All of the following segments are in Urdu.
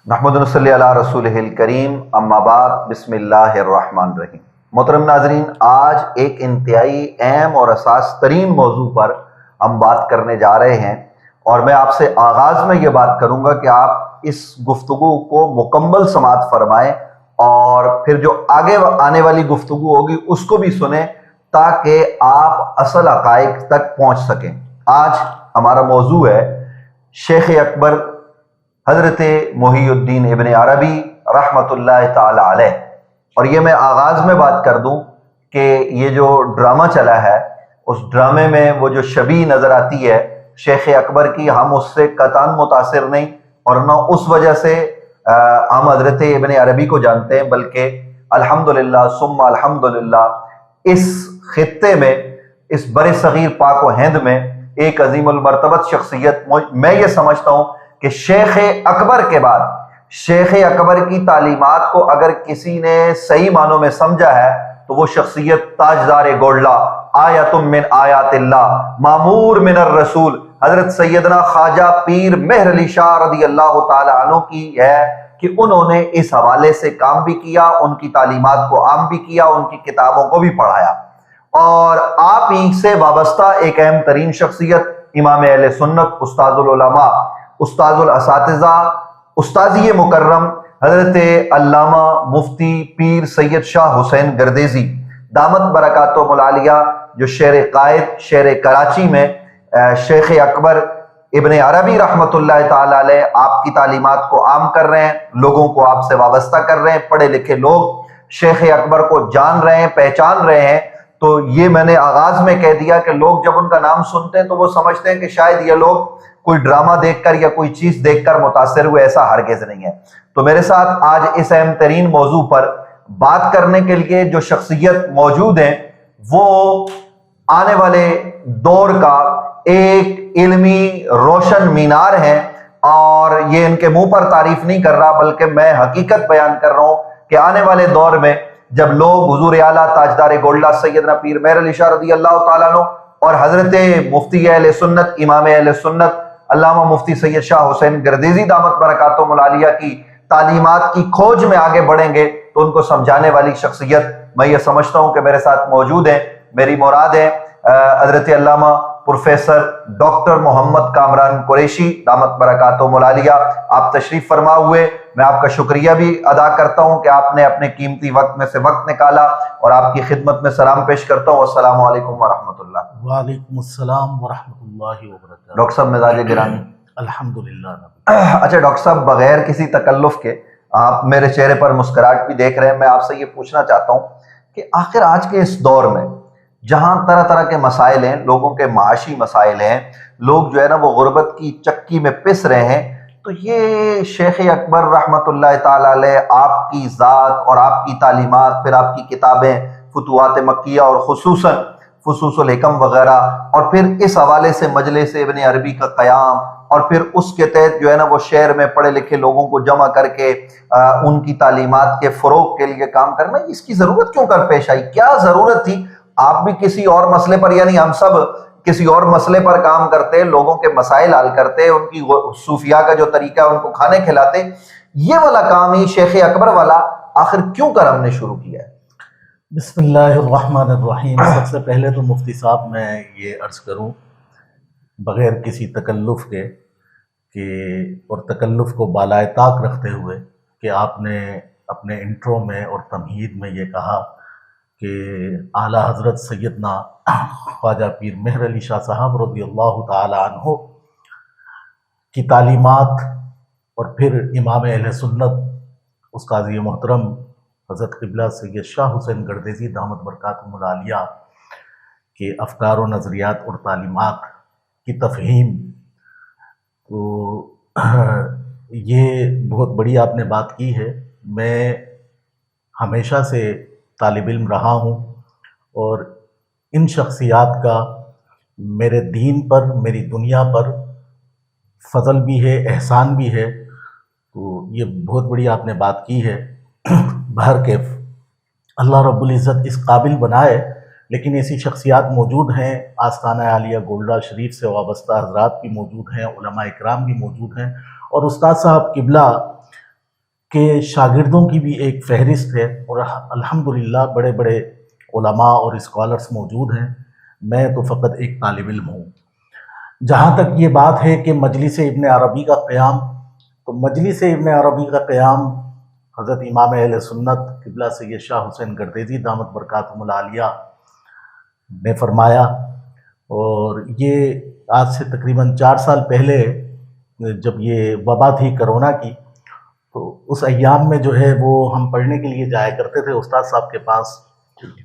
نحمد صلی علی رسولہ کریم اما بعد بسم اللہ الرحمن الرحیم۔ محترم ناظرین، آج ایک انتہائی اہم اور اساس ترین موضوع پر ہم بات کرنے جا رہے ہیں، اور میں آپ سے آغاز میں یہ بات کروں گا کہ آپ اس گفتگو کو مکمل سماعت فرمائیں اور پھر جو آگے آنے والی گفتگو ہوگی اس کو بھی سنیں تاکہ آپ اصل حقائق تک پہنچ سکیں۔ آج ہمارا موضوع ہے شیخ اکبر حضرت محی الدین ابن عربی رحمۃ اللہ تعالی علیہ۔ اور یہ میں آغاز میں بات کر دوں کہ یہ جو ڈرامہ چلا ہے اس ڈرامے میں وہ جو شبیہ نظر آتی ہے شیخ اکبر کی، ہم اس سے قطعاً متاثر نہیں، اور نہ اس وجہ سے ہم حضرت ابن عربی کو جانتے ہیں، بلکہ الحمدللہ ثم الحمدللہ اس خطے میں، اس بر صغیر پاک و ہند میں ایک عظیم المرتبت شخصیت، میں یہ سمجھتا ہوں کہ شیخ اکبر کے بعد شیخ اکبر کی تعلیمات کو اگر کسی نے صحیح معنوں میں سمجھا ہے تو وہ شخصیت تاجدار گولڈا، آیت من آیات اللہ، معمور من الرسول، حضرت سیدنا خواجہ پیر مہر علی شاہ رضی اللہ تعالی عنہ کی ہے کہ انہوں نے اس حوالے سے کام بھی کیا، ان کی تعلیمات کو عام بھی کیا، ان کی کتابوں کو بھی پڑھایا۔ اور آپ ہی سے وابستہ ایک اہم ترین شخصیت امام اہل سنت، استاذ العلماء، استاذ الاساتذہ، استاذی مکرم حضرت علامہ مفتی پیر سید شاہ حسین گردیزی دامت برکاتہم العالیہ، جو شہر قائد شہر کراچی میں شیخ اکبر ابن عربی رحمۃ اللہ تعالی علیہ آپ کی تعلیمات کو عام کر رہے ہیں، لوگوں کو آپ سے وابستہ کر رہے ہیں، پڑھے لکھے لوگ شیخ اکبر کو جان رہے ہیں، پہچان رہے ہیں۔ تو یہ میں نے آغاز میں کہہ دیا کہ لوگ جب ان کا نام سنتے ہیں تو وہ سمجھتے ہیں کہ شاید یہ لوگ کوئی ڈرامہ دیکھ کر یا کوئی چیز دیکھ کر متاثر ہوئے، ایسا ہرگز نہیں ہے۔ تو میرے ساتھ آج اس اہم ترین موضوع پر بات کرنے کے لیے جو شخصیت موجود ہیں وہ آنے والے دور کا ایک علمی روشن مینار ہیں، اور یہ ان کے منہ پر تعریف نہیں کر رہا بلکہ میں حقیقت بیان کر رہا ہوں کہ آنے والے دور میں جب لوگ حضور اعلیٰ تاجدار گولڈا سیدنا پیر مہر علی شاہ رضی اللہ تعالیٰ عنہ اور حضرت مفتی اہل سنت، امام اہل سنت علامہ مفتی سید شاہ حسین گردیزی دامت برکاتہم العالیہ کی تعلیمات کی کھوج میں آگے بڑھیں گے تو ان کو سمجھانے والی شخصیت میں یہ سمجھتا ہوں کہ میرے ساتھ موجود ہیں۔ میری مراد ہے حضرت علامہ پروفیسر ڈاکٹر محمد کامران قریشی دامت برکاتہم العالیہ۔ آپ تشریف فرما ہوئے، میں آپ کا شکریہ بھی ادا کرتا ہوں کہ آپ نے اپنے قیمتی وقت میں سے وقت نکالا، اور آپ کی خدمت میں سلام پیش کرتا ہوں۔ السلام علیکم ورحمۃ اللہ۔ وعلیکم السلام ورحمۃ اللہ وبرکاتہ۔ ڈاکٹر صاحب مزاج گرامی، الحمدللہ۔ اچھا ڈاکٹر صاحب، بغیر کسی تکلف کے آپ میرے چہرے پر مسکراہٹ بھی دیکھ رہے ہیں، میں آپ سے یہ پوچھنا چاہتا ہوں کہ آخر آج کے اس دور میں جہاں طرح طرح کے مسائل ہیں، لوگوں کے معاشی مسائل ہیں، لوگ جو ہے نا وہ غربت کی چکی میں پس رہے ہیں، تو یہ شیخ اکبر رحمۃ اللہ تعالی علیہ آپ کی ذات اور آپ کی تعلیمات، پھر آپ کی کتابیں فتوحات مکیہ اور خصوصاً فصوص الحکم وغیرہ، اور پھر اس حوالے سے مجلس ابن عربی کا قیام، اور پھر اس کے تحت جو ہے نا وہ شہر میں پڑھے لکھے لوگوں کو جمع کر کے ان کی تعلیمات کے فروغ کے لیے کام کرنا، اس کی ضرورت کیوں کر پیش آئی؟ کیا ضرورت تھی؟ آپ بھی کسی اور مسئلے پر، یعنی ہم سب کسی اور مسئلے پر کام کرتے، لوگوں کے مسائل حل کرتے، ان کی صوفیاء کا جو طریقہ ہے ان کو کھانے کھلاتے، یہ والا کام ہی شیخ اکبر والا آخر کیوں کر ہم نے شروع کیا ہے؟ بسم اللہ الرحمن الرحیم۔ سب سے پہلے تو مفتی صاحب میں یہ عرض کروں بغیر کسی تکلف کے اور تکلف کو بالائے طاق رکھتے ہوئے کہ آپ نے اپنے انٹرو میں اور تمہید میں یہ کہا کہ اعلیٰ حضرت سیدنا خواجہ پیر مہر علی شاہ صاحب رضی اللہ تعالی عنہ کی تعلیمات، اور پھر امام اہل سنت استاذ محترم حضرت قبلہ سید شاہ حسین گردیزی دامت برکاتہم العالیہ کے افکار و نظریات اور تعلیمات کی تفہیم، تو یہ بہت بڑی آپ نے بات کی ہے۔ میں ہمیشہ سے طالب علم رہا ہوں، اور ان شخصیات کا میرے دین پر، میری دنیا پر فضل بھی ہے، احسان بھی ہے، تو یہ بہت بڑی آپ نے بات کی ہے۔ بہرکیف اللہ رب العزت اس قابل بنائے، لیکن ایسی شخصیات موجود ہیں، آستانہ عالیہ گولڈا شریف سے وابستہ حضرات بھی موجود ہیں، علماء اکرام بھی موجود ہیں، اور استاد صاحب قبلہ کہ شاگردوں کی بھی ایک فہرست ہے، اور الحمدللہ بڑے بڑے علماء اور اسکالرس موجود ہیں، میں تو فقط ایک طالب علم ہوں۔ جہاں تک یہ بات ہے کہ مجلس ابن عربی کا قیام، تو مجلس ابن عربی کا قیام حضرت امام اہل سنت قبلہ سید شاہ حسین گردیزی دامت برکاتہم العالیہ نے فرمایا، اور یہ آج سے تقریباً 4 سال پہلے جب یہ وبا تھی کرونا کی، تو اس ایام میں جو ہے وہ ہم پڑھنے کے لیے جایا کرتے تھے استاد صاحب کے پاس۔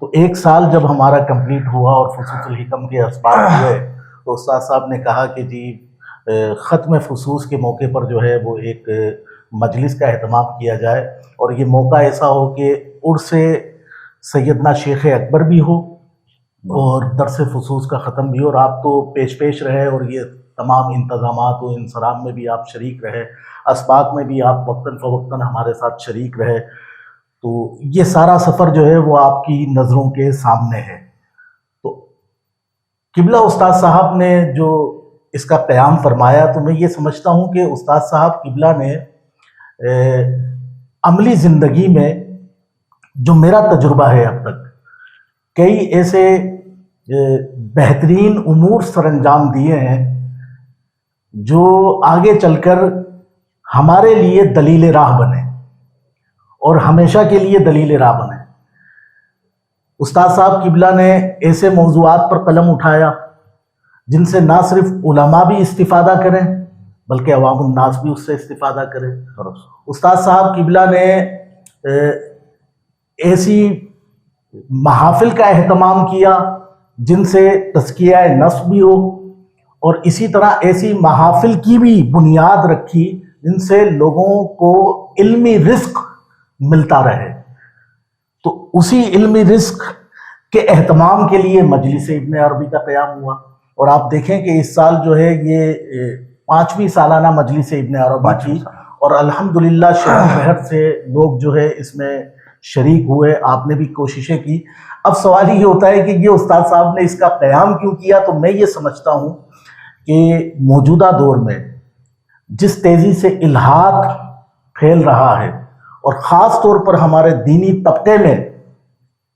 تو 1 سال جب ہمارا کمپلیٹ ہوا اور فصوص الحکم کے اسباق ہوئے، تو استاد صاحب نے کہا کہ جی ختم فصوص کے موقع پر جو ہے وہ ایک مجلس کا اہتمام کیا جائے، اور یہ موقع ایسا ہو کہ عرس سیدنا شیخ اکبر بھی ہو اور درس فصوص کا ختم بھی ہو، اور آپ تو پیش رہے اور یہ تمام انتظامات و انصرام میں بھی آپ شریک رہے، اسباق میں بھی آپ وقتاً فوقتاً ہمارے ساتھ شریک رہے، تو یہ سارا سفر جو ہے وہ آپ کی نظروں کے سامنے ہے۔ تو قبلہ استاد صاحب نے جو اس کا قیام فرمایا، تو میں یہ سمجھتا ہوں کہ استاد صاحب قبلہ نے عملی زندگی میں جو میرا تجربہ ہے اب تک، کئی ایسے بہترین امور سر انجام دیے ہیں جو آگے چل کر ہمارے لیے دلیل راہ بنے اور ہمیشہ کے لیے دلیل راہ بنے۔ استاد صاحب قبلہ نے ایسے موضوعات پر قلم اٹھایا جن سے نہ صرف علماء بھی استفادہ کریں بلکہ عوام الناس بھی اس سے استفادہ کریں۔ استاد صاحب قبلہ نے ایسی محافل کا اہتمام کیا جن سے تزکیہ نفس بھی ہو، اور اسی طرح ایسی محافل کی بھی بنیاد رکھی جن سے لوگوں کو علمی رزق ملتا رہے۔ تو اسی علمی رزق کے اہتمام کے لیے مجلس ابن عربی کا قیام ہوا، اور آپ دیکھیں کہ اس سال جو ہے یہ 5ویں سالانہ مجلس ابن عربی کی، اور الحمدللہ شہر بہر سے لوگ جو ہے اس میں شریک ہوئے، آپ نے بھی کوششیں کی۔ اب سوال یہ ہوتا ہے کہ یہ استاد صاحب نے اس کا قیام کیوں کیا؟ تو میں یہ سمجھتا ہوں کہ موجودہ دور میں جس تیزی سے الحاد پھیل رہا ہے، اور خاص طور پر ہمارے دینی طبقے میں،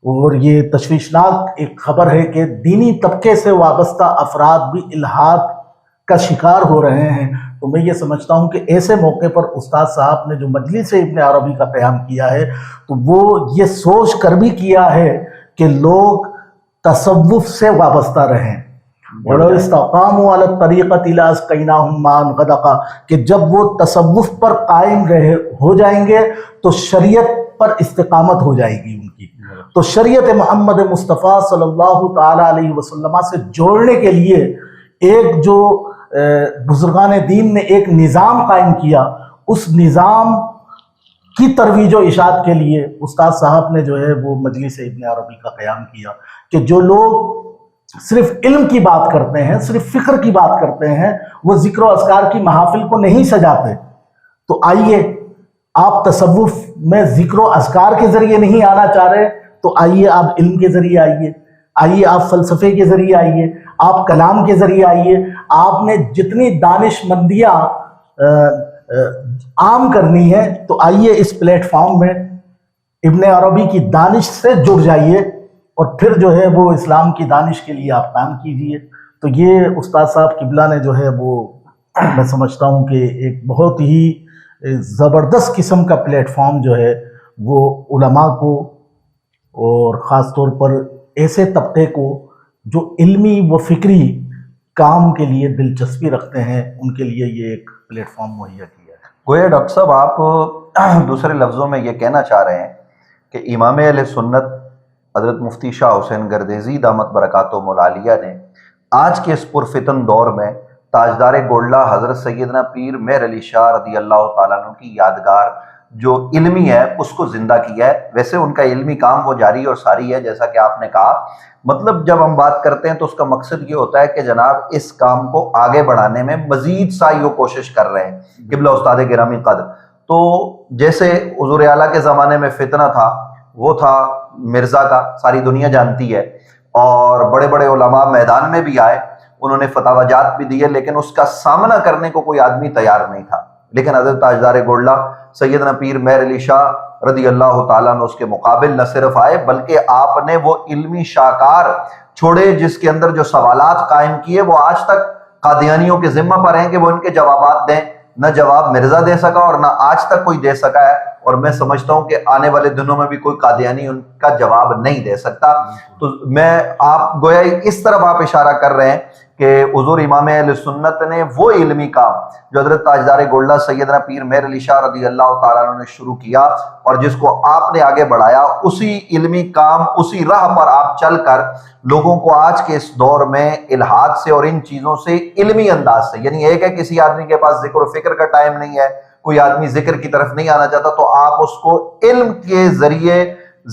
اور یہ تشویشناک ایک خبر ہے کہ دینی طبقے سے وابستہ افراد بھی الحاد کا شکار ہو رہے ہیں، تو میں یہ سمجھتا ہوں کہ ایسے موقع پر استاد صاحب نے جو مجلس ابن عربی کا قیام کیا ہے، تو وہ یہ سوچ کر بھی کیا ہے کہ لوگ تصوف سے وابستہ رہیں، وَلَوْ اسْتَقَامُوا عَلَى الطَّرِيقَةِ لَأَسْقَيْنَاهُمْ مَاءً غَدَقًا، کہ جب وہ تصوف پر قائم ہو جائیں گے تو شریعت پر استقامت ہو جائے گی ان کی۔ تو شریعت محمد مصطفیٰ صلی اللہ تعالیٰ علیہ وسلم سے جوڑنے کے لیے ایک جو بزرگان دین نے ایک نظام قائم کیا، اس نظام کی ترویج و اشاعت کے لیے استاد صاحب نے جو ہے وہ مجلس ابن عربی کا قیام کیا، کہ جو لوگ صرف علم کی بات کرتے ہیں، صرف فکر کی بات کرتے ہیں، وہ ذکر و اذکار کی محافل کو نہیں سجاتے، تو آئیے آپ تصوف میں ذکر و اذکار کے ذریعے نہیں آنا چاہ رہے، تو آئیے آپ علم کے ذریعے آئیے آپ فلسفے کے ذریعے آئیے، آپ کلام کے ذریعے آئیے، آپ نے جتنی دانش مندیاں عام کرنی ہے تو آئیے اس پلیٹ فارم میں ابن عربی کی دانش سے جڑ جائیے، اور پھر جو ہے وہ اسلام کی دانش کے لیے آپ کام کیجئے۔ تو یہ استاد صاحب قبلہ نے جو ہے وہ میں سمجھتا ہوں کہ ایک بہت ہی زبردست قسم کا پلیٹ فارم جو ہے وہ علماء کو، اور خاص طور پر ایسے طبقے کو جو علمی و فکری کام کے لیے دلچسپی رکھتے ہیں، ان کے لیے یہ ایک پلیٹ فارم مہیا کیا ہے۔ گویا ڈاکٹر صاحب آپ دوسرے لفظوں میں یہ کہنا چاہ رہے ہیں کہ امام اہل سنت حضرت مفتی شاہ حسین گردیزی دامت برکاتہم العالیہ نے آج کے اس پرفتن دور میں تاجدار گولڈہ حضرت سیدنا پیر مہر علی شاہ رضی اللہ تعالیٰ عنہ کی یادگار جو علمی ہے اس کو زندہ کیا ہے۔ ویسے ان کا علمی کام وہ جاری اور ساری ہے، جیسا کہ آپ نے کہا، مطلب جب ہم بات کرتے ہیں تو اس کا مقصد یہ ہوتا ہے کہ جناب اس کام کو آگے بڑھانے میں مزید سعی و کوشش کر رہے ہیں۔ قبلہ استاد گرامی قدر، تو جیسے حضور اعلیٰ کے زمانے میں فتنہ تھا، وہ تھا مرزا کا، ساری دنیا جانتی ہے، اور بڑے بڑے علماء میدان میں بھی آئے، انہوں نے فتاوی جات بھی دیے، لیکن اس کا سامنا کرنے کو کوئی آدمی تیار نہیں تھا۔ لیکن حضرت تاجدار گولڈہ سیدنا پیر مہر علی شاہ رضی اللہ تعالیٰ عنہ اس کے مقابل نہ صرف آئے بلکہ آپ نے وہ علمی شاہکار چھوڑے جس کے اندر جو سوالات قائم کیے وہ آج تک قادیانیوں کے ذمہ پر ہیں کہ وہ ان کے جوابات دیں. نہ جواب مرزا دے سکا اور نہ آج تک کوئی دے سکا ہے، اور میں سمجھتا ہوں کہ آنے والے دنوں میں بھی کوئی قادیانی ان کا جواب نہیں دے سکتا. تو میں آپ گویا اس طرف آپ اشارہ کر رہے ہیں کہ حضور امام اہل سنت نے وہ علمی کام جو حضرت تاجدار گولڈہ سیدنا پیر مہر علی شاہ رضی اللہ تعالیٰ عنہ نے شروع کیا اور جس کو آپ نے آگے بڑھایا، اسی علمی کام اسی راہ پر آپ چل کر لوگوں کو آج کے اس دور میں الحاد سے اور ان چیزوں سے علمی انداز سے، یعنی ایک ہے کسی آدمی کے پاس ذکر و فکر کا ٹائم نہیں ہے، کوئی آدمی ذکر کی طرف نہیں آنا چاہتا، تو آپ اس کو علم کے ذریعے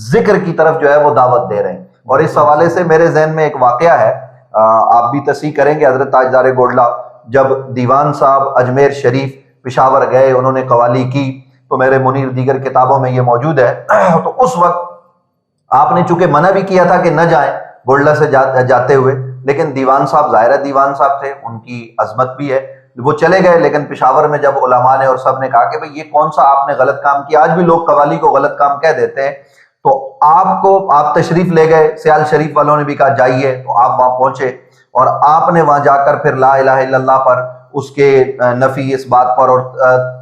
ذکر کی طرف جو ہے وہ دعوت دے رہے ہیں. اور اس حوالے سے میرے ذہن میں ایک واقعہ ہے، آپ بھی تصحیح کریں گے. حضرت تاجدار گولڈہ جب دیوان صاحب اجمیر شریف پشاور گئے، انہوں نے قوالی کی، تو میرے منیر دیگر کتابوں میں یہ موجود ہے. تو اس وقت آپ نے چونکہ منع بھی کیا تھا کہ نہ جائیں گولڈہ سے جاتے ہوئے، لیکن دیوان صاحب ظاہر ہے دیوان صاحب تھے، ان کی عظمت بھی ہے، وہ چلے گئے. لیکن پشاور میں جب علماء نے اور سب نے کہا کہ بھئی یہ کون سا آپ نے غلط کام کیا، آج بھی لوگ قوالی کو غلط کام کہہ دیتے ہیں، تو آپ تشریف لے گئے، سیال شریف والوں نے بھی کہا جائیے، تو آپ وہاں پہنچے اور آپ نے وہاں جا کر پھر لا الہ الا اللہ پر، اس کے نفی اس بات پر، اور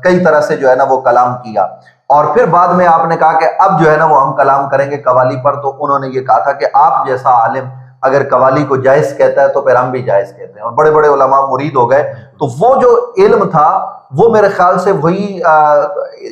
کئی طرح سے جو ہے نا وہ کلام کیا. اور پھر بعد میں آپ نے کہا کہ اب جو ہے نا وہ ہم کلام کریں گے قوالی پر. تو انہوں نے یہ کہا تھا کہ آپ جیسا عالم اگر قوالی کو جائز کہتا ہے تو پھر ہم بھی جائز کہتے ہیں. اور بڑے بڑے علماء مرید ہو گئے. تو وہ جو علم تھا وہ میرے خیال سے وہی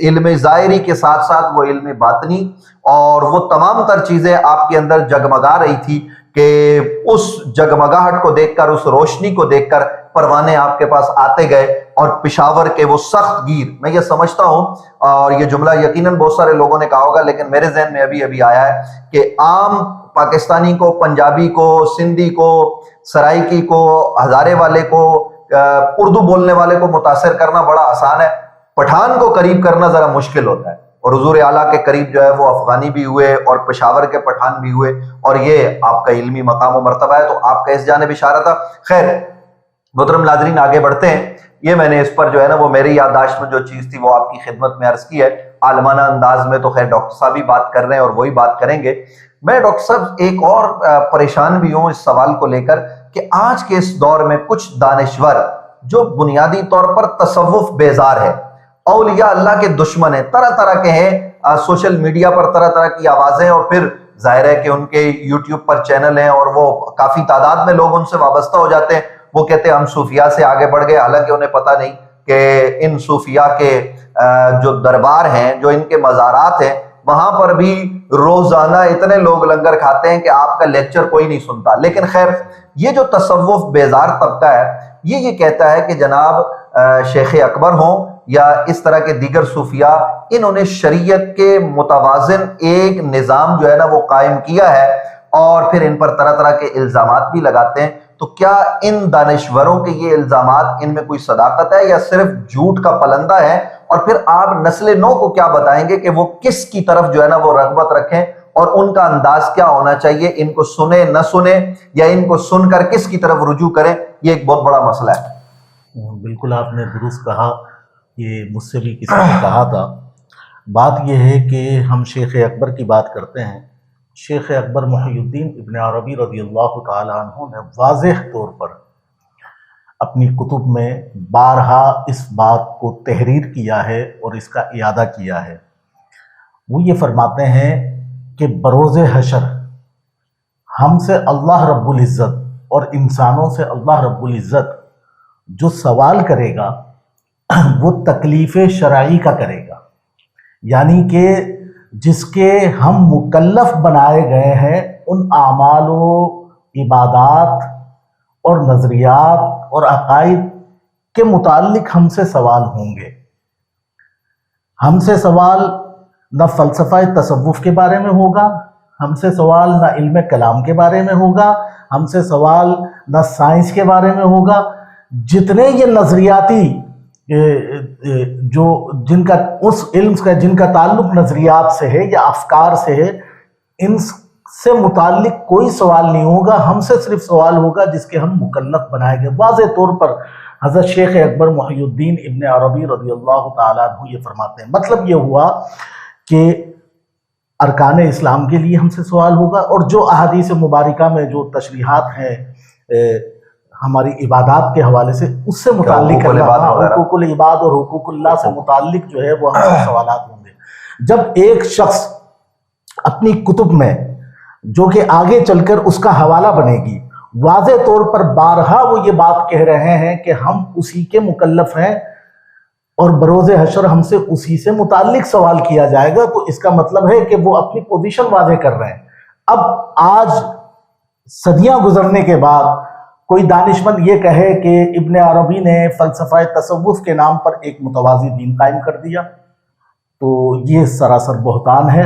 علم ظاہری کے ساتھ ساتھ وہ علم باطنی اور وہ تمام تر چیزیں آپ کے اندر جگمگا رہی تھی کہ اس جگمگاہٹ کو دیکھ کر، اس روشنی کو دیکھ کر پروانے آپ کے پاس آتے گئے. اور پشاور کے وہ سخت گیر، میں یہ سمجھتا ہوں اور یہ جملہ یقیناً بہت سارے لوگوں نے کہا ہوگا لیکن میرے ذہن میں ابھی آیا ہے کہ عام پاکستانی کو، پنجابی کو، سندھی کو، سرائکی کو، ہزارے والے کو، اردو بولنے والے کو متاثر کرنا بڑا آسان ہے، پٹھان کو قریب کرنا ذرا مشکل ہوتا ہے. اور حضور اعلیٰ کے قریب جو ہے وہ افغانی بھی ہوئے اور پشاور کے پٹھان بھی ہوئے، اور یہ آپ کا علمی مقام و مرتبہ ہے. تو آپ کا اس جانب اشارہ تھا. خیر محترم ناظرین آگے بڑھتے ہیں. یہ میں نے اس پر جو ہے نا وہ میری یادداشت میں جو چیز تھی وہ آپ کی خدمت میں عرض کی ہے عالمانہ انداز میں. تو خیر ڈاکٹر صاحب بھی بات کر رہے ہیں اور وہی بات کریں گے. میں ڈاکٹر صاحب ایک اور پریشان بھی ہوں اس سوال کو لے کر کہ آج کے اس دور میں کچھ دانشور جو بنیادی طور پر تصوف بیزار ہے، اولیاء اللہ کے دشمن ہیں، طرح طرح کے ہیں، سوشل میڈیا پر طرح طرح کی آوازیں، اور پھر ظاہر ہے کہ ان کے یوٹیوب پر چینل ہیں اور وہ کافی تعداد میں لوگ ان سے وابستہ ہو جاتے ہیں. وہ کہتے ہیں ہم صوفیاء سے آگے بڑھ گئے، حالانکہ انہیں پتہ نہیں کہ ان صوفیاء کے جو دربار ہیں، جو ان کے مزارات ہیں، وہاں پر بھی روزانہ اتنے لوگ لنگر کھاتے ہیں کہ آپ کا لیکچر کوئی نہیں سنتا. لیکن خیر یہ جو تصوف بیزار طبقہ ہے یہ کہتا ہے کہ جناب شیخ اکبر ہوں یا اس طرح کے دیگر صوفیاء، انہوں نے شریعت کے متوازن ایک نظام جو ہے نا وہ قائم کیا ہے، اور پھر ان پر طرح طرح کے الزامات بھی لگاتے ہیں. تو کیا ان دانشوروں کے یہ الزامات، ان میں کوئی صداقت ہے یا صرف جھوٹ کا پلندہ ہے؟ اور پھر آپ نسل نو کو کیا بتائیں گے کہ وہ کس کی طرف جو ہے نا وہ رغبت رکھیں اور ان کا انداز کیا ہونا چاہیے؟ ان کو سنیں نہ سنیں یا ان کو سن کر کس کی طرف رجوع کریں؟ یہ ایک بہت بڑا مسئلہ ہے. بالکل آپ نے درست کہا، یہ مجھ سے بھی کسی نے کہا تھا. بات یہ ہے کہ ہم شیخ اکبر کی بات کرتے ہیں. شیخ اکبر محی الدین ابن عربی رضی اللہ تعالیٰ عنہ نے واضح طور پر اپنی کتب میں بارہا اس بات کو تحریر کیا ہے اور اس کا اعادہ کیا ہے. وہ یہ فرماتے ہیں کہ بروز حشر ہم سے اللہ رب العزت اور انسانوں سے اللہ رب العزت جو سوال کرے گا وہ تکلیف شرعی کا کرے گا، یعنی کہ جس کے ہم مکلف بنائے گئے ہیں ان اعمال و عبادات اور نظریات اور عقائد کے متعلق ہم سے سوال ہوں گے. ہم سے سوال نہ فلسفہ تصوف کے بارے میں ہوگا، ہم سے سوال نہ علم کلام کے بارے میں ہوگا، ہم سے سوال نہ سائنس کے بارے میں ہوگا. جتنے یہ نظریاتی جو جن کا اس علم کا جن کا تعلق نظریات سے ہے یا افکار سے ہے، ان سے متعلق کوئی سوال نہیں ہوگا. ہم سے صرف سوال ہوگا جس کے ہم مکلف بنائے گئے. واضح طور پر حضرت شیخ اکبر محی الدین ابن عربی رضی اللہ تعالیٰ عنہ یہ فرماتے ہیں، مطلب یہ ہوا کہ ارکان اسلام کے لیے ہم سے سوال ہوگا، اور جو احادیث مبارکہ میں جو تشریحات ہیں ہماری عبادات کے حوالے سے اس سے متعلق حقوق العباد اور حقوق اللہ سے متعلق جو ہے وہ ہم سے سوالات ہوں گے۔ جب ایک شخص اپنی کتب میں جو کہ آگے چل کر اس کا حوالہ بنے گی واضح طور پر بارہا وہ یہ بات کہہ رہے ہیں کہ ہم اسی کے مکلف ہیں اور بروز حشر ہم سے اسی سے متعلق سوال کیا جائے گا، تو اس کا مطلب ہے کہ وہ اپنی پوزیشن واضح کر رہے ہیں۔ اب آج صدیاں گزرنے کے بعد کوئی دانشمند یہ کہے کہ ابن عربی نے فلسفہ تصوف کے نام پر ایک متوازی دین قائم کر دیا، تو یہ سراسر بہتان ہے۔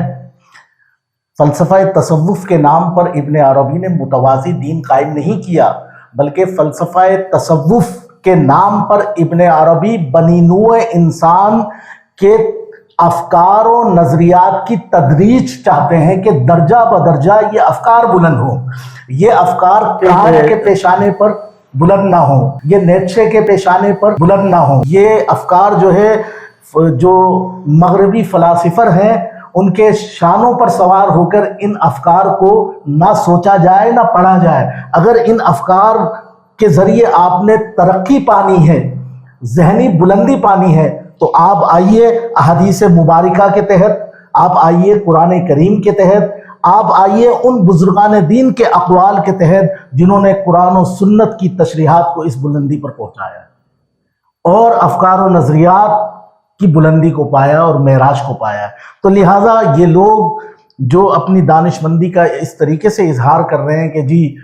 فلسفہ تصوف کے نام پر ابن عربی نے متوازی دین قائم نہیں کیا، بلکہ فلسفہ تصوف کے نام پر ابن عربی بنی نوع انسان کے افکار و نظریات کی تدریج چاہتے ہیں کہ درجہ بدرجہ یہ افکار بلند ہوں، یہ افکار کانٹ کے پیشانے پر بلند نہ ہوں، یہ نیٹشے کے پیشانے پر بلند نہ ہوں، یہ افکار جو ہے جو مغربی فلاسفر ہیں ان کے شانوں پر سوار ہو کر ان افکار کو نہ سوچا جائے نہ پڑھا جائے۔ اگر ان افکار کے ذریعے آپ نے ترقی پانی ہے، ذہنی بلندی پانی ہے، تو آپ آئیے احادیث مبارکہ کے تحت، آپ آئیے قرآن کریم کے تحت، آپ آئیے ان بزرگان دین کے اقوال کے تحت جنہوں نے قرآن و سنت کی تشریحات کو اس بلندی پر پہنچایا ہے اور افکار و نظریات کی بلندی کو پایا اور معراج کو پایا ہے۔ تو لہٰذا یہ لوگ جو اپنی دانشمندی کا اس طریقے سے اظہار کر رہے ہیں کہ جی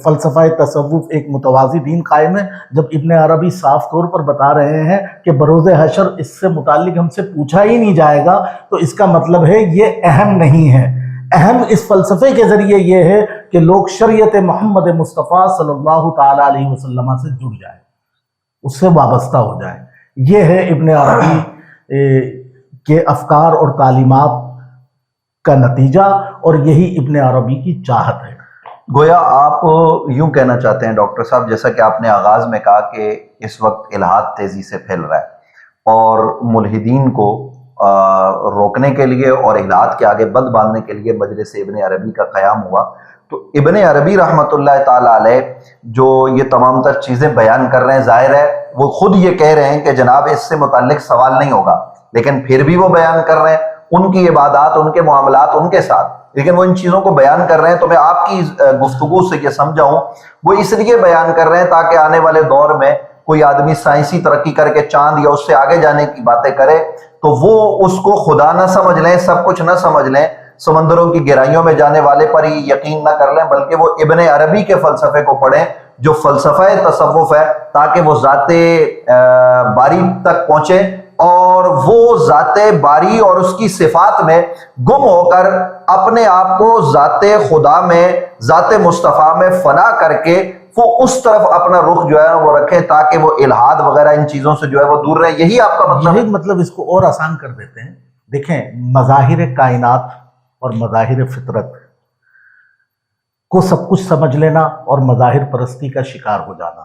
فلسفہ تصوف ایک متوازی دین قائم ہے، جب ابن عربی صاف طور پر بتا رہے ہیں کہ بروز حشر اس سے متعلق ہم سے پوچھا ہی نہیں جائے گا، تو اس کا مطلب ہے یہ اہم نہیں ہے۔ اہم اس فلسفے کے ذریعے یہ ہے کہ لوگ شریعت محمد مصطفیٰ صلی اللہ تعالیٰ علیہ وسلم سے جڑ جائیں، اس سے وابستہ ہو جائیں۔ یہ ہے ابن عربی کے افکار اور تعلیمات کا نتیجہ، اور یہی ابن عربی کی چاہت ہے۔ گویا آپ یوں کہنا چاہتے ہیں ڈاکٹر صاحب، جیسا کہ آپ نے آغاز میں کہا کہ اس وقت الحاد تیزی سے پھیل رہا ہے اور ملحدین کو روکنے کے لیے اور الحاد کے آگے بند باندھنے کے لیے مجلس ابن عربی کا قیام ہوا، تو ابن عربی رحمۃ اللہ تعالیٰ علیہ جو یہ تمام تر چیزیں بیان کر رہے ہیں، ظاہر ہے وہ خود یہ کہہ رہے ہیں کہ جناب اس سے متعلق سوال نہیں ہوگا، لیکن پھر بھی وہ بیان کر رہے ہیں ان کی عبادات، ان کے معاملات ان کے ساتھ، لیکن وہ ان چیزوں کو بیان کر رہے ہیں۔ تو میں آپ کی گفتگو سے یہ سمجھاؤں، وہ اس لیے بیان کر رہے ہیں تاکہ آنے والے دور میں کوئی آدمی سائنسی ترقی کر کے چاند یا اس سے آگے جانے کی باتیں کرے تو وہ اس کو خدا نہ سمجھ لیں، سب کچھ نہ سمجھ لیں، سمندروں کی گہرائیوں میں جانے والے پر ہی یقین نہ کر لیں، بلکہ وہ ابن عربی کے فلسفے کو پڑھیں جو فلسفہ تصوف ہے، تاکہ وہ ذات باری تک پہنچیں اور وہ ذات باری اور اس کی صفات میں گم ہو کر اپنے آپ کو ذات خدا میں، ذات مصطفیٰ میں فنا کر کے وہ اس طرف اپنا رخ جو ہے وہ رکھیں تاکہ وہ الحاد وغیرہ ان چیزوں سے جو ہے وہ دور رہے۔ یہی آپ کا مطلب ہے؟ یہی مطلب، اس کو اور آسان کر دیتے ہیں۔ دیکھیں، مظاہر کائنات اور مظاہر فطرت کو سب کچھ سمجھ لینا اور مظاہر پرستی کا شکار ہو جانا،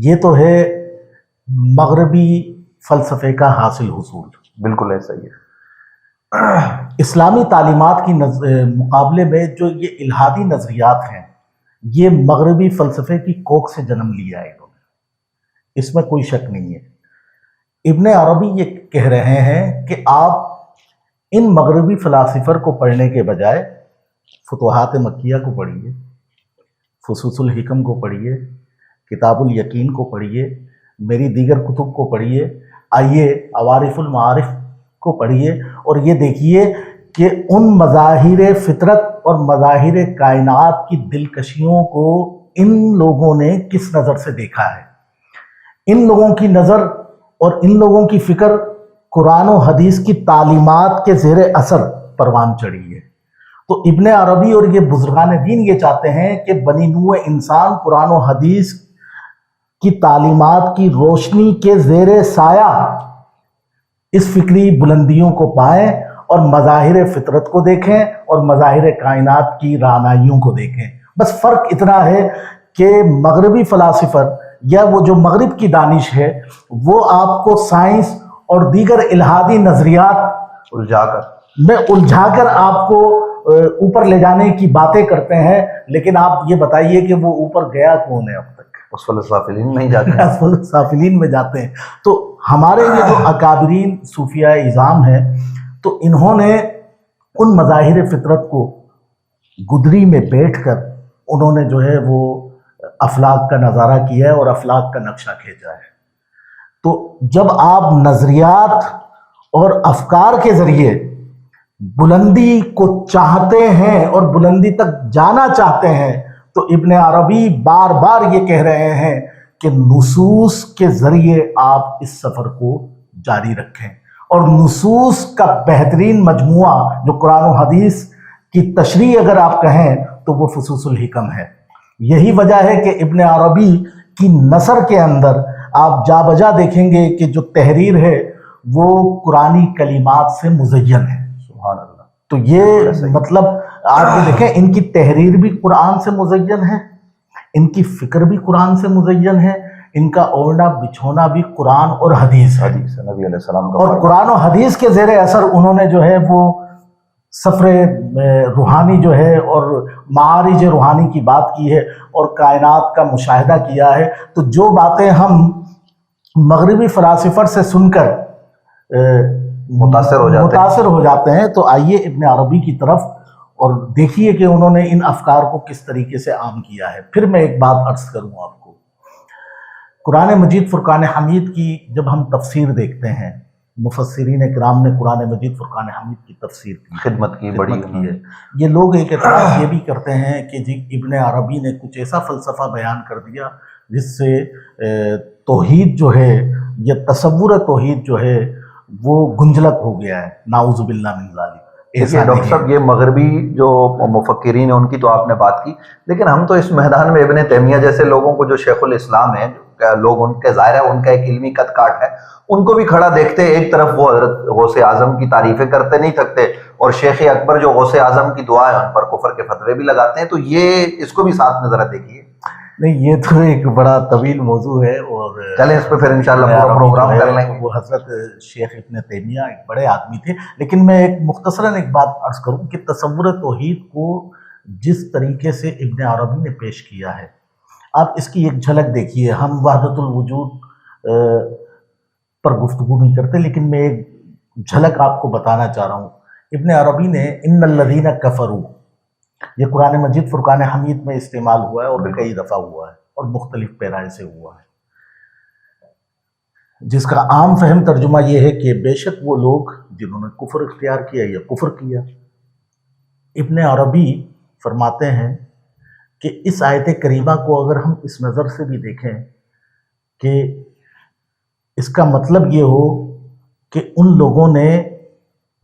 یہ تو ہے مغربی فلسفے کا حاصل حصول۔ بالکل ایسا ہی ہے۔ اسلامی تعلیمات کی مقابلے میں جو یہ الحادی نظریات ہیں، یہ مغربی فلسفے کی کوکھ سے جنم لیا ہے انہوں نے، اس میں کوئی شک نہیں ہے۔ ابن عربی یہ کہہ رہے ہیں کہ آپ ان مغربی فلاسفر کو پڑھنے کے بجائے فتوحات مکیہ کو پڑھیے، فصوص الحکم کو پڑھیے، کتاب الیقین کو پڑھیے، میری دیگر کتب کو پڑھیے، آئیے عوارف المعارف کو پڑھیے اور یہ دیکھیے کہ ان مظاہر فطرت اور مظاہر کائنات کی دلکشیوں کو ان لوگوں نے کس نظر سے دیکھا ہے۔ ان لوگوں کی نظر اور ان لوگوں کی فکر قرآن و حدیث کی تعلیمات کے زیر اثر پروان چڑھی ہے۔ تو ابن عربی اور یہ بزرگان دین یہ چاہتے ہیں کہ بنی نوع انسان قرآن و حدیث کی تعلیمات کی روشنی کے زیر سایہ اس فکری بلندیوں کو پائیں اور مظاہر فطرت کو دیکھیں اور مظاہر کائنات کی رعنائیوں کو دیکھیں۔ بس فرق اتنا ہے کہ مغربی فلاسفر یا وہ جو مغرب کی دانش ہے وہ آپ کو سائنس اور دیگر الہادی نظریات الجھا کر آپ کو اوپر لے جانے کی باتیں کرتے ہیں، لیکن آپ یہ بتائیے کہ وہ اوپر گیا کون ہے اب تک؟ اسفل السافلین میں ہی جاتے ہیں، اسفل السافلین میں جاتے ہیں۔ تو ہمارے یہ جو اکابرین صوفیاء اعظام ہیں تو انہوں نے ان مظاہر فطرت کو گدری میں بیٹھ کر انہوں نے جو ہے وہ افلاک کا نظارہ کیا ہے اور افلاک کا نقشہ کھینچا ہے۔ تو جب آپ نظریات اور افکار کے ذریعے بلندی کو چاہتے ہیں اور بلندی تک جانا چاہتے ہیں تو ابن عربی بار بار یہ کہہ رہے ہیں کہ نصوص کے ذریعے آپ اس سفر کو جاری رکھیں، اور نصوص کا بہترین مجموعہ جو قرآن و حدیث کی تشریح اگر آپ کہیں تو وہ فصوص الحکم ہے۔ یہی وجہ ہے کہ ابن عربی کی نثر کے اندر آپ جا بجا دیکھیں گے کہ جو تحریر ہے وہ قرآنی کلمات سے مزین ہے۔ سبحان اللہ۔ تو یہ مطلب آپ یہ دیکھیں ان کی تحریر بھی قرآن سے مزین ہے، ان کی فکر بھی قرآن سے مزین ہے، ان کا اوڑھنا بچھونا بھی قرآن اور حدیث ہے، نبی علیہ السلام کا، اور قرآن و حدیث کے زیر اثر انہوں نے جو ہے وہ سفر روحانی جو ہے اور معارج روحانی کی بات کی ہے اور کائنات کا مشاہدہ کیا ہے۔ تو جو باتیں ہم مغربی فلاسفر سے سن کر متاثر ہو جاتے ہیں تو آئیے ابن عربی کی طرف اور دیکھیے کہ انہوں نے ان افکار کو کس طریقے سے عام کیا ہے۔ پھر میں ایک بات عرض کروں آپ کو، قرآن مجید فرقان حمید کی جب ہم تفسیر دیکھتے ہیں، مفسرین کرام نے قرآن مجید فرقان حمید کی تفسیر کی، خدمت کی بڑی ہے۔ یہ لوگ ایک اعتراض یہ بھی کرتے ہیں کہ جی ابن عربی نے کچھ ایسا فلسفہ بیان کر دیا جس سے توحید جو ہے یا تصور توحید جو ہے وہ گنجلک ہو گیا ہے، نعوذ باللہ من ذالک۔ ڈاکٹر صاحب یہ مغربی جو مفکرین ہیں ان کی تو آپ نے بات کی، لیکن ہم تو اس میدان میں ابن تیمیہ جیسے لوگوں کو جو شیخ الاسلام ہیں، لوگ ان کے ظاہر ہے ان کا ایک علمی قد کاٹ ہے، ان کو بھی کھڑا دیکھتے ایک طرف وہ حضرت غوث اعظم کی تعریفیں کرتے نہیں تھکتے، اور شیخ اکبر جو غوث اعظم کی دعا ہے ان پر کفر کے فتوے بھی لگاتے ہیں، تو یہ اس کو بھی ساتھ میں ذرا دیکھیے۔ نہیں، یہ تو ایک بڑا طویل موضوع ہے، اور چلیں اس پہ پھر انشاءاللہ پورا پروگرام کر لیں گے۔ وہ حضرت شیخ ابن تیمیہ ایک بڑے آدمی تھے، لیکن میں ایک مختصراً ایک بات عرض کروں کہ تصور توحید کو جس طریقے سے ابن عربی نے پیش کیا ہے، آپ اس کی ایک جھلک دیکھیے۔ ہم وحدت الوجود پر گفتگو نہیں کرتے، لیکن میں ایک جھلک آپ کو بتانا چاہ رہا ہوں۔ ابن عربی نے ان الذین کفروا، یہ قرآن مجید فرقان حمید میں استعمال ہوا ہے اور کئی دفعہ ہوا ہے اور مختلف پیرائے سے ہوا ہے، جس کا عام فہم ترجمہ یہ ہے کہ بے شک وہ لوگ جنہوں نے کفر اختیار کیا یا کفر کیا۔ ابن عربی فرماتے ہیں کہ اس آیت کریمہ کو اگر ہم اس نظر سے بھی دیکھیں کہ اس کا مطلب یہ ہو کہ ان لوگوں نے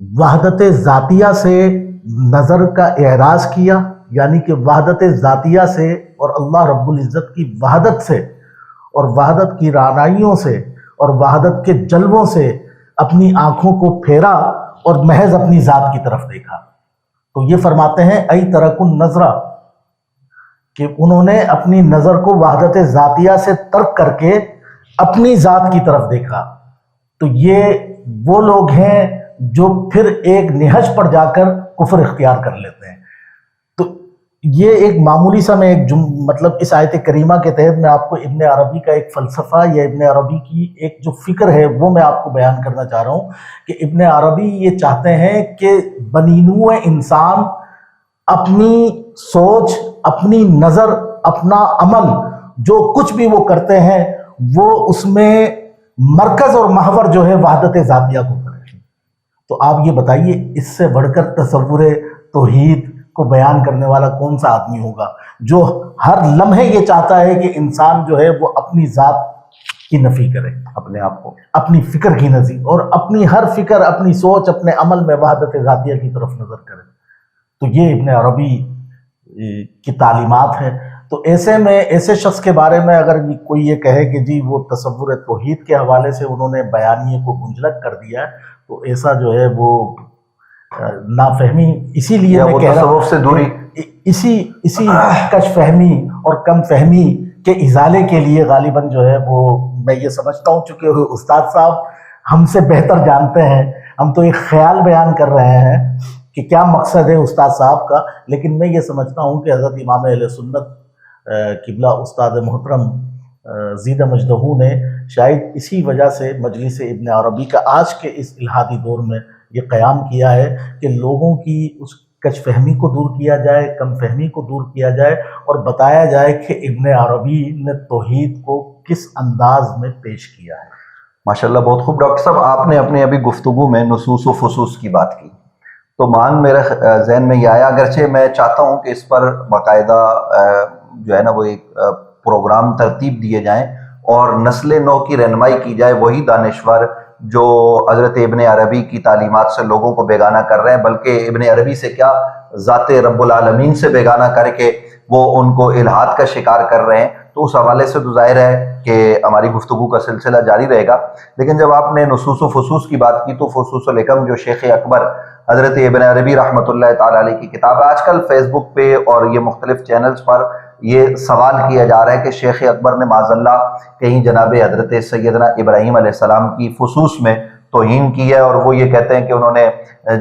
وحدت ذاتیہ سے نظر کا اعراض کیا، یعنی کہ وحدت ذاتیہ سے اور اللہ رب العزت کی وحدت سے اور وحدت کی رعنائیوں سے اور وحدت کے جلووں سے اپنی آنکھوں کو پھیرا اور محض اپنی ذات کی طرف دیکھا۔ تو یہ فرماتے ہیں ای ترک النظرہ، کہ انہوں نے اپنی نظر کو وحدت ذاتیہ سے ترک کر کے اپنی ذات کی طرف دیکھا۔ تو یہ وہ لوگ ہیں جو پھر ایک نہج پر جا کر کفر اختیار کر لیتے ہیں۔ تو یہ ایک معمولی سا میں ایک مطلب اس آیت کریمہ کے تحت میں آپ کو ابن عربی کا ایک فلسفہ یا ابن عربی کی ایک جو فکر ہے وہ میں آپ کو بیان کرنا چاہ رہا ہوں کہ ابن عربی یہ چاہتے ہیں کہ بنی نوع انسان اپنی سوچ، اپنی نظر، اپنا عمل، جو کچھ بھی وہ کرتے ہیں وہ اس میں مرکز اور محور جو ہے وحدت ذاتیہ کو کرے۔ تو آپ یہ بتائیے اس سے بڑھ کر تصور توحید کو بیان کرنے والا کون سا آدمی ہوگا جو ہر لمحے یہ چاہتا ہے کہ انسان جو ہے وہ اپنی ذات کی نفی کرے، اپنے آپ کو، اپنی فکر کی نفی، اور اپنی ہر فکر، اپنی سوچ، اپنے عمل میں وحدت ذاتیہ کی طرف نظر کرے۔ تو یہ ابن عربی کی تعلیمات ہیں۔ تو ایسے میں ایسے شخص کے بارے میں اگر کوئی یہ کہے کہ جی وہ تصور توحید کے حوالے سے انہوں نے بیانیے کو گنجلک کر دیا ہے، تو ایسا جو ہے وہ نافہمی، اسی لیے میں کہہ رہا ہوں سے دوری، اسی کش فہمی اور کم فہمی کے ازالے کے لیے غالباً جو ہے وہ میں یہ سمجھتا ہوں، چونکہ استاد صاحب ہم سے بہتر جانتے ہیں، ہم تو ایک خیال بیان کر رہے ہیں کہ کیا مقصد ہے استاد صاحب کا، لیکن میں یہ سمجھتا ہوں کہ حضرت امام اہل سنت قبلہ استاد محترم زیدہ مجدہ نے شاید اسی وجہ سے مجلس ابن عربی کا آج کے اس الہادی دور میں یہ قیام کیا ہے کہ لوگوں کی اس کج فہمی کو دور کیا جائے، کم فہمی کو دور کیا جائے، اور بتایا جائے کہ ابن عربی نے توحید کو کس انداز میں پیش کیا ہے۔ ماشاءاللہ، بہت خوب ڈاکٹر صاحب، آپ نے اپنی ابھی گفتگو میں نصوص و فصوص کی بات کی تو مان میرے ذہن میں یہ آیا، اگرچہ میں چاہتا ہوں کہ اس پر باقاعدہ جو ہے نا وہ ایک پروگرام ترتیب دیے جائیں اور نسل نو کی رہنمائی کی جائے، وہی دانشور جو حضرت ابن عربی کی تعلیمات سے لوگوں کو بیگانہ کر رہے ہیں، بلکہ ابن عربی سے کیا ذات رب العالمین سے بیگانہ کر کے وہ ان کو الحاد کا شکار کر رہے ہیں۔ تو اس حوالے سے تو ظاہر ہے کہ ہماری گفتگو کا سلسلہ جاری رہے گا، لیکن جب آپ نے نصوص و فصوص کی بات کی تو فصوص الحکم جو شیخ اکبر حضرت ابن عربی رحمۃ اللہ تعالی علیہ کی کتاب ہے، آج کل فیس بک پہ اور یہ مختلف چینلز پر یہ سوال کیا جا رہا ہے کہ شیخ اکبر نے معاذ اللہ کہیں جناب حضرت سیدنا ابراہیم علیہ السلام کی فصوص میں توہین کی ہے، اور وہ یہ کہتے ہیں کہ انہوں نے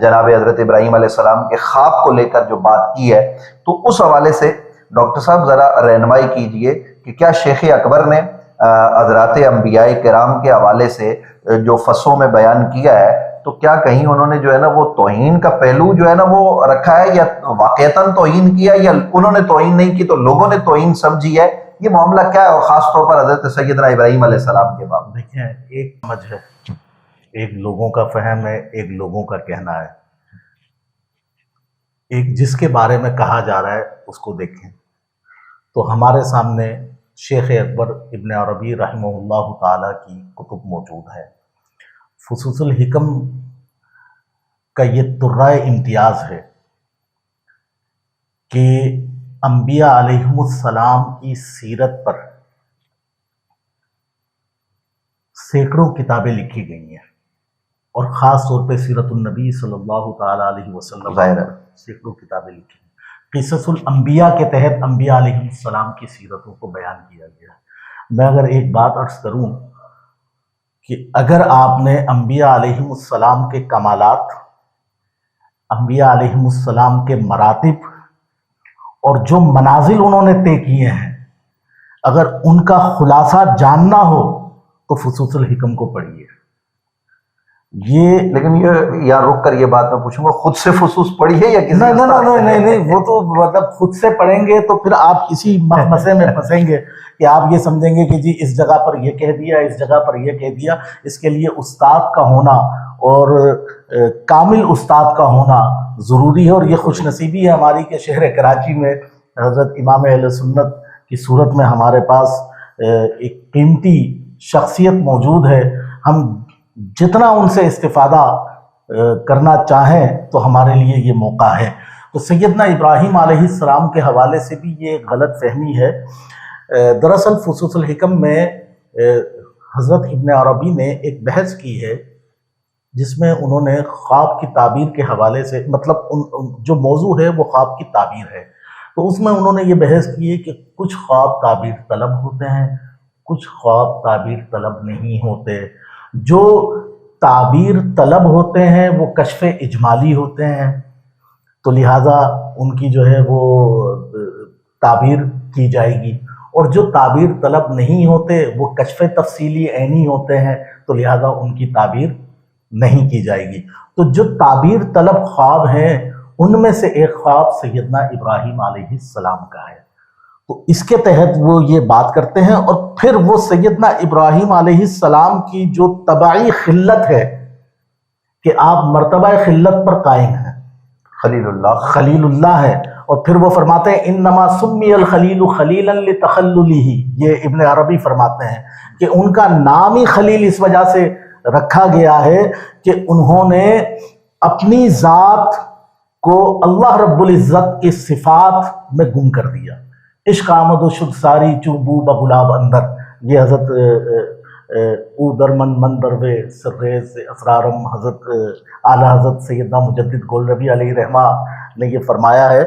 جناب حضرت ابراہیم علیہ السلام کے خواب کو لے کر جو بات کی ہے، تو اس حوالے سے ڈاکٹر صاحب ذرا رہنمائی کیجئے کہ کیا شیخ اکبر نے حضرات انبیاء کرام کے حوالے سے جو فصوں میں بیان کیا ہے تو کیا کہیں انہوں نے جو ہے نا وہ توہین کا پہلو جو ہے نا وہ رکھا ہے، یا واقعتاً توہین کیا، یا انہوں نے توہین نہیں کی تو لوگوں نے توہین سمجھی ہے؟ یہ معاملہ کیا ہے، اور خاص طور پر حضرت سیدنا ابراہیم علیہ السلام کے باب؟ دیکھیں، ایک سمجھ ہے، ایک لوگوں کا فہم ہے، ایک لوگوں کا کہنا ہے۔ ایک جس کے بارے میں کہا جا رہا ہے اس کو دیکھیں تو ہمارے سامنے شیخ اکبر ابن عربی رحمہ اللہ تعالیٰ کی کتب موجود ہے۔ فصوص الحکم کا یہ ترائے امتیاز ہے کہ انبیاء علیہم السلام کی سیرت پر سینکڑوں کتابیں لکھی گئی ہیں، اور خاص طور پہ سیرت النبی صلی اللہ تعالیٰ علیہ وسلم پر سینکڑوں کتابیں لکھی ہیں۔ قصص الانبیاء کے تحت انبیاء علیہ السلام کی سیرتوں کو بیان کیا گیا ہے۔ میں اگر ایک بات عرض کروں کہ اگر آپ نے انبیاء علیہ السلام کے کمالات، انبیاء علیہ السلام کے مراتب اور جو منازل انہوں نے طے کیے ہیں، اگر ان کا خلاصہ جاننا ہو تو فصوص الحکم کو پڑھیے۔ یہ لیکن یہ یہاں رک کر یہ بات میں پوچھوں گا، خود سے فصوص پڑھی ہے یا کسی نہیں، وہ تو مطلب خود سے پڑھیں گے تو پھر آپ اسی مخمصے میں پھنسیں گے کہ آپ یہ سمجھیں گے کہ جی اس جگہ پر یہ کہہ دیا، اس جگہ پر یہ کہہ دیا۔ اس کے لیے استاد کا ہونا اور کامل استاد کا ہونا ضروری ہے، اور یہ خوش نصیبی ہے ہماری کہ شہر کراچی میں حضرت امام اہل سنت کی صورت میں ہمارے پاس ایک قیمتی شخصیت موجود ہے۔ ہم جتنا ان سے استفادہ کرنا چاہیں تو ہمارے لیے یہ موقع ہے۔ تو سیدنا ابراہیم علیہ السلام کے حوالے سے بھی یہ غلط فہمی ہے۔ دراصل فصوص الحکم میں حضرت ابن عربی نے ایک بحث کی ہے جس میں انہوں نے خواب کی تعبیر کے حوالے سے، مطلب جو موضوع ہے وہ خواب کی تعبیر ہے، تو اس میں انہوں نے یہ بحث کی ہے کہ کچھ خواب تعبیر طلب ہوتے ہیں، کچھ خواب تعبیر طلب نہیں ہوتے۔ جو تعبیر طلب ہوتے ہیں وہ کشف اجمالی ہوتے ہیں، تو لہٰذا ان کی جو ہے وہ تعبیر کی جائے گی، اور جو تعبیر طلب نہیں ہوتے وہ کشف تفصیلی عینی ہوتے ہیں، تو لہٰذا ان کی تعبیر نہیں کی جائے گی۔ تو جو تعبیر طلب خواب ہیں ان میں سے ایک خواب سیدنا ابراہیم علیہ السلام کا ہے، تو اس کے تحت وہ یہ بات کرتے ہیں، اور پھر وہ سیدنا ابراہیم علیہ السلام کی جو طبعی خلت ہے کہ آپ مرتبہ خلت پر قائم ہیں، خلیل اللہ ہے، اور پھر وہ فرماتے ہیں انما سمی الخلیل خلیلا لتخللہ، یہ ابن عربی فرماتے ہیں کہ ان کا نام ہی خلیل اس وجہ سے رکھا گیا ہے کہ انہوں نے اپنی ذات کو اللہ رب العزت کی صفات میں گم کر دیا۔ عشق آمد و شد ساری چوبو بغلاب اندر، یہ حضرت او درمن من دروے سرریز اسرارم حضرت اعلیٰ حضرت سیدنا مجدد گولربی علیہ رحمہ نے یہ فرمایا ہے۔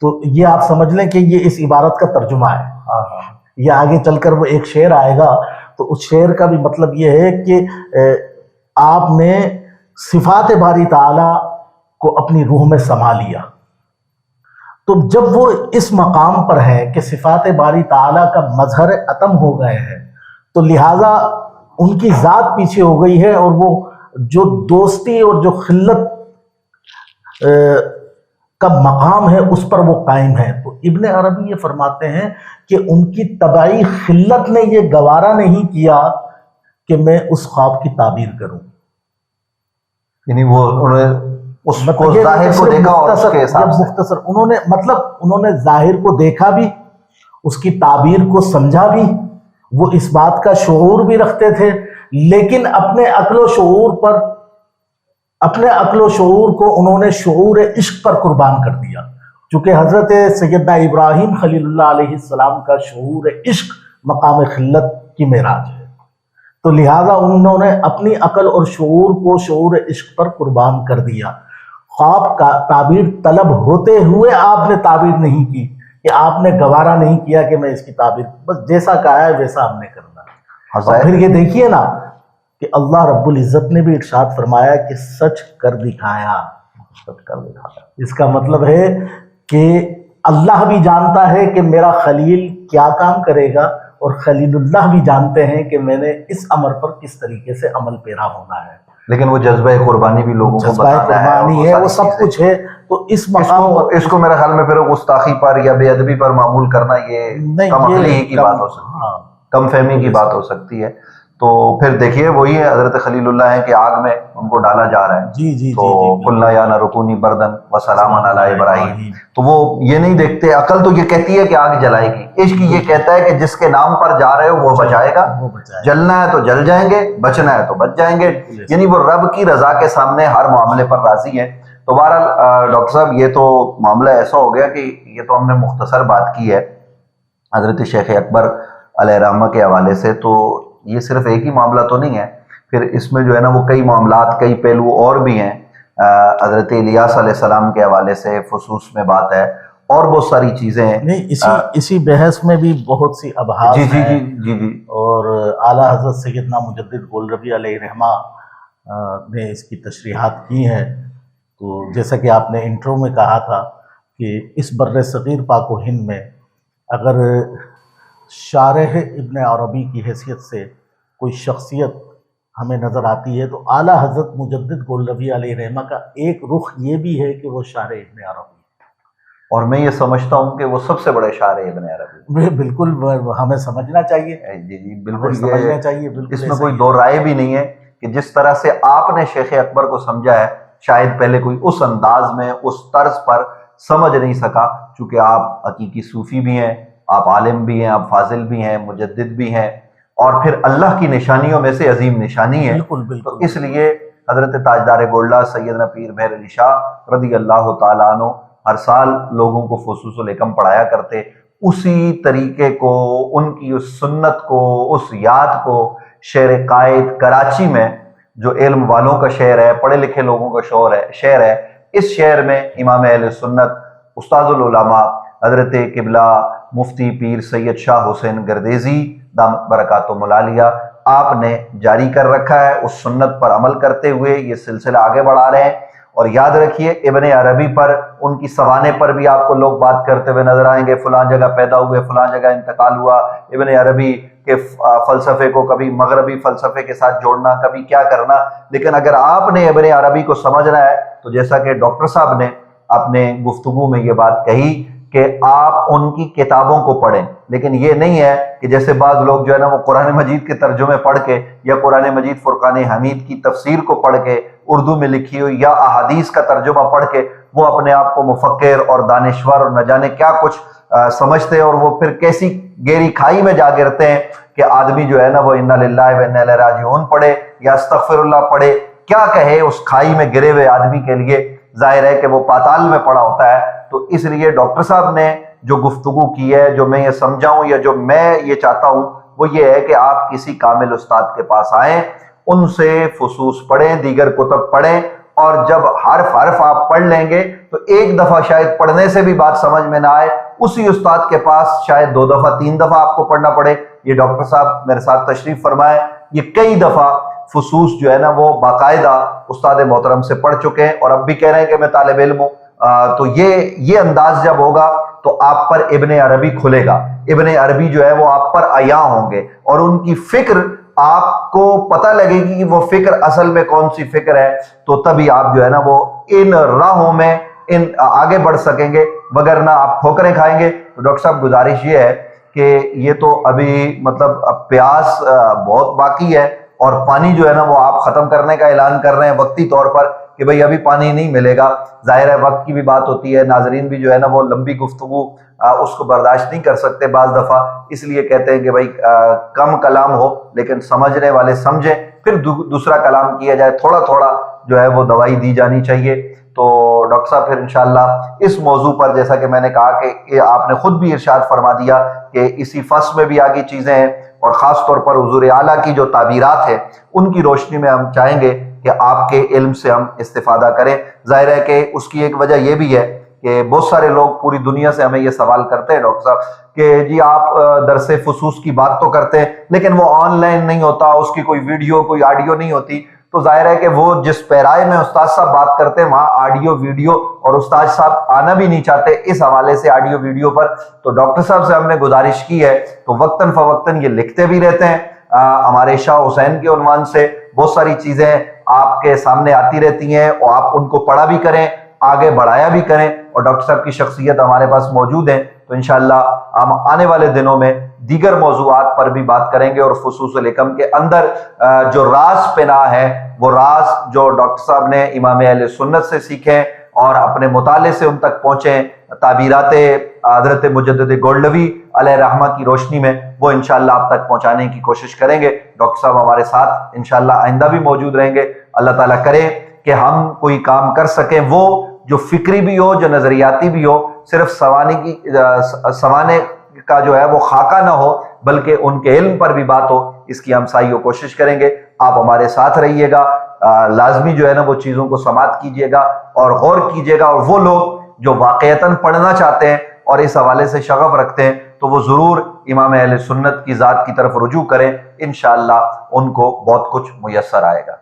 تو یہ آپ سمجھ لیں کہ یہ اس عبارت کا ترجمہ ہے یہ آگے چل کر وہ ایک شعر آئے گا، تو اس شعر کا بھی مطلب یہ ہے کہ آپ نے صفات باری تعالیٰ کو اپنی روح میں سما لیا. تو جب وہ اس مقام پر ہے کہ صفات باری تعالیٰ کا مظہر اتم ہو گئے ہیں، تو لہٰذا ان کی ذات پیچھے ہو گئی ہے، اور وہ جو دوستی اور جو خلت کا مقام ہے اس پر وہ قائم ہے. تو ابن عربی یہ فرماتے ہیں کہ ان کی طبعی خلت نے یہ گوارا نہیں کیا کہ میں اس خواب کی تعبیر کروں. یعنی وہ اس کو ظاہر کو دیکھا اور اس کے حساب سے مختصر انہوں نے ظاہر کو دیکھا بھی، اس کی تعبیر کو سمجھا بھی، وہ اس بات کا شعور بھی رکھتے تھے، لیکن اپنے عقل و شعور کو انہوں نے شعور عشق پر قربان کر دیا. چونکہ حضرت سیدنا ابراہیم خلیل اللہ علیہ السلام کا شعور عشق مقام خلت کی معراج ہے، تو لہٰذا انہوں نے اپنی عقل اور شعور کو شعور عشق پر قربان کر دیا. خواب کا تعبیر طلب ہوتے ہوئے آپ نے تعبیر نہیں کی، کہ آپ نے گوارا نہیں کیا کہ میں اس کی تعبیر، بس جیسا کہا ہے ویسا ہم نے کرنا ہے. اور پھر یہ دیکھیے نا کہ اللہ رب العزت نے بھی ارشاد فرمایا کہ سچ کر دکھایا. اس کا مطلب ہے کہ اللہ بھی جانتا ہے کہ میرا خلیل کیا کام کرے گا، اور خلیل اللہ بھی جانتے ہیں کہ میں نے اس امر پر کس طریقے سے عمل پیرا ہونا ہے. لیکن وہ جذبہ قربانی بھی لوگوں کو بتانا ہے، وہ سب کچھ ہے. تو اس مقام اس کو میرے خیال میں پھر گستاخی پر یا بے ادبی پر معمول کرنا یہ کم عقلی کی بات ہو سکتی ہے، کم فہمی کی بات ہو سکتی ہے. تو پھر دیکھیے وہی ہے حضرت خلیل اللہ ہیں کہ آگ میں ان کو ڈالا جا رہا ہے. تو قلنا یا نار کونی بردن وسلاما علی ابراہیم. تو وہ یہ نہیں دیکھتے، عقل تو یہ کہتی ہے کہ آگ جلائے گی، عشق یہ کہتا ہے کہ جس کے نام پر جا رہے ہو وہ بچائے گا، جلنا ہے تو جل جائیں گے، بچنا ہے تو بچ جائیں گے. یعنی وہ رب کی رضا کے سامنے ہر معاملے پر راضی ہیں. تو بہرحال ڈاکٹر صاحب یہ تو معاملہ ایسا ہو گیا کہ یہ تو ہم نے مختصر بات کی ہے حضرت شیخ اکبر علیہ رحمہ کے حوالے سے. تو یہ صرف ایک ہی معاملہ تو نہیں ہے، پھر اس میں جو ہے نا وہ کئی معاملات، کئی پہلو اور بھی ہیں. حضرت الیاس علیہ السلام کے حوالے سے خصوص میں بات ہے، اور بہت ساری چیزیں ہیں. نہیں، اسی بحث میں بھی بہت سی ابحاث ہیں. اور اعلیٰ حضرت سیدنا مجدد گولربی علیہ رحمہ نے اس کی تشریحات کی ہیں. تو جیسا کہ آپ نے انٹرو میں کہا تھا کہ اس بر صغیر پاک و ہند میں اگر شارح ابن عربی کی حیثیت سے کوئی شخصیت ہمیں نظر آتی ہے تو اعلیٰ حضرت مجدد گولربی علیہ رحمہ کا ایک رخ یہ بھی ہے کہ وہ شارح ابن عربی، اور میں یہ سمجھتا ہوں کہ وہ سب سے بڑے شارح ابن عربی. بالکل ہمیں سمجھنا چاہیے. جی بالکل سمجھنا چاہیے. بالکل اس میں کوئی دو رائے بھی نہیں ہے کہ جس طرح سے آپ نے شیخ اکبر کو سمجھا ہے شاید پہلے کوئی اس انداز میں اس طرز پر سمجھ نہیں سکا، چونکہ آپ حقیقی صوفی بھی ہیں، آپ عالم بھی ہیں، آپ فاضل بھی ہیں، مجدد بھی ہیں، اور پھر اللہ کی نشانیوں میں سے عظیم نشانی ہے. تو اس لیے حضرت تاجدار گولڈا سیدنا پیر مہر علی شاہ رضی اللہ تعالیٰ عنہ ہر سال لوگوں کو فصوص الحکم پڑھایا کرتے. اسی طریقے کو، ان کی اس سنت کو، اس یاد کو شہر قائد کراچی میں جو علم والوں کا شہر ہے، پڑھے لکھے لوگوں کا شہر ہے، اس شہر میں امام اہل سنت استاذ العلماء حضرت قبلہ مفتی پیر سید شاہ حسین گردیزی دامت برکاتہم العالیہ آپ نے جاری کر رکھا ہے. اس سنت پر عمل کرتے ہوئے یہ سلسلہ آگے بڑھا رہے ہیں. اور یاد رکھیے ابن عربی پر، ان کی سوانے پر بھی آپ کو لوگ بات کرتے ہوئے نظر آئیں گے، فلاں جگہ پیدا ہوئے، فلاں جگہ انتقال ہوا. ابن عربی کے فلسفے کو کبھی مغربی فلسفے کے ساتھ جوڑنا، کبھی کیا کرنا. لیکن اگر آپ نے ابن عربی کو سمجھنا ہے تو جیسا کہ ڈاکٹر صاحب نے اپنے گفتگو میں یہ بات کہی کہ آپ ان کی کتابوں کو پڑھیں، لیکن یہ نہیں ہے کہ جیسے بعض لوگ جو ہے نا وہ قرآن مجید کے ترجمے پڑھ کے یا قرآن مجید فرقان حمید کی تفسیر کو پڑھ کے اردو میں لکھی ہوئی یا احادیث کا ترجمہ پڑھ کے وہ اپنے آپ کو مفکر اور دانشور اور نہ جانے کیا کچھ سمجھتے ہیں، اور وہ پھر کیسی گہری کھائی میں جا گرتے ہیں کہ آدمی جو ہے نا وہ انا للہ و انا الیہ راجعون پڑھے یا استغفر اللہ پڑھے. کیا کہے اس کھائی میں گرے ہوئے آدمی کے لیے؟ ظاہر ہے کہ وہ پاتال میں پڑا ہوتا ہے. تو اس لیے ڈاکٹر صاحب نے جو گفتگو کی ہے، جو میں یہ سمجھاؤں یا جو میں یہ چاہتا ہوں وہ یہ ہے کہ آپ کسی کامل استاد کے پاس آئیں، ان سے فصوص پڑھیں، دیگر کتب پڑھیں، اور جب حرف آپ پڑھ لیں گے تو ایک دفعہ شاید پڑھنے سے بھی بات سمجھ میں نہ آئے، اسی استاد کے پاس شاید 2 دفعہ 3 دفعہ آپ کو پڑھنا پڑے۔ یہ ڈاکٹر صاحب میرے ساتھ تشریف فرمائے، یہ کئی دفعہ فصوص جو ہے نا وہ باقاعدہ استاد محترم سے پڑھ چکے ہیں اور اب بھی کہہ رہے ہیں کہ میں طالب علم ہوں۔ تو یہ انداز جب ہوگا تو آپ پر ابن عربی کھلے گا، ابن عربی جو ہے وہ آپ پر عیاں ہوں گے اور ان کی فکر آپ کو پتہ لگے گی کہ وہ فکر اصل میں کون سی فکر ہے، تو تبھی آپ جو ہے نا وہ ان راہوں میں آگے بڑھ سکیں گے، وگرنہ آپ ٹھوکریں کھائیں گے۔ تو ڈاکٹر صاحب گزارش یہ ہے کہ یہ تو ابھی مطلب پیاس بہت باقی ہے اور پانی جو ہے نا وہ آپ ختم کرنے کا اعلان کر رہے ہیں وقتی طور پر کہ بھئی ابھی پانی نہیں ملے گا۔ ظاہر ہے وقت کی بھی بات ہوتی ہے، ناظرین بھی جو ہے نا وہ لمبی گفتگو اس کو برداشت نہیں کر سکتے بعض دفعہ، اس لیے کہتے ہیں کہ بھئی کم کلام ہو لیکن سمجھنے والے سمجھیں، پھر دوسرا کلام کیا جائے، تھوڑا تھوڑا جو ہے وہ دوائی دی جانی چاہیے۔ تو ڈاکٹر صاحب پھر انشاءاللہ اس موضوع پر جیسا کہ میں نے کہا کہ آپ نے خود بھی ارشاد فرما دیا کہ اسی فصل میں بھی آگے چیزیں ہیں اور خاص طور پر حضور اعلیٰ کی جو تعبیرات ہیں ان کی روشنی میں ہم چاہیں گے کہ آپ کے علم سے ہم استفادہ کریں۔ ظاہر ہے کہ اس کی ایک وجہ یہ بھی ہے کہ بہت سارے لوگ پوری دنیا سے ہمیں یہ سوال کرتے ہیں ڈاکٹر صاحب کہ جی آپ درس خصوص کی بات تو کرتے ہیں لیکن وہ آن لائن نہیں ہوتا، اس کی کوئی ویڈیو کوئی آڈیو نہیں ہوتی۔ تو ظاہر ہے کہ وہ جس پیرائے میں استاد صاحب بات کرتے ہیں وہاں آڈیو ویڈیو اور استاد صاحب آنا بھی نہیں چاہتے اس حوالے سے آڈیو ویڈیو پر۔ تو ڈاکٹر صاحب سے ہم نے گزارش کی ہے تو وقتاً فوقتاً یہ لکھتے بھی رہتے ہیں، ہمارے شاہ حسین کے عنوان سے بہت ساری چیزیں آپ کے سامنے آتی رہتی ہیں اور آپ ان کو پڑھا بھی کریں، آگے بڑھایا بھی کریں، اور ڈاکٹر صاحب کی شخصیت ہمارے پاس موجود ہے۔ تو انشاءاللہ ہم آنے والے دنوں میں دیگر موضوعات پر بھی بات کریں گے اور خصوص الحکم کے اندر جو راز پناہ ہے وہ راز جو ڈاکٹر صاحب نے امام اہل سنت سے سیکھیں اور اپنے مطالعے سے ان تک پہنچیں، تعبیرات حضرت مجدد گولڈوی علیہ رحمہ کی روشنی میں، وہ انشاءاللہ آپ تک پہنچانے کی کوشش کریں گے۔ ڈاکٹر صاحب ہمارے ساتھ انشاءاللہ آئندہ بھی موجود رہیں گے۔ اللہ تعالیٰ کرے کہ ہم کوئی کام کر سکیں وہ جو فکری بھی ہو، جو نظریاتی بھی ہو، صرف سوانے کا جو ہے وہ خاکہ نہ ہو بلکہ ان کے علم پر بھی بات ہو، اس کی ہم سعی و کوشش کریں گے۔ آپ ہمارے ساتھ رہیے گا، لازمی جو ہے نا وہ چیزوں کو سماعت کیجیے گا اور غور کیجیے گا، اور وہ لوگ جو واقعتاً پڑھنا چاہتے ہیں اور اس حوالے سے شغف رکھتے ہیں تو وہ ضرور امام اہل سنت کی ذات کی طرف رجوع کریں، انشاءاللہ ان کو بہت کچھ میسر آئے گا۔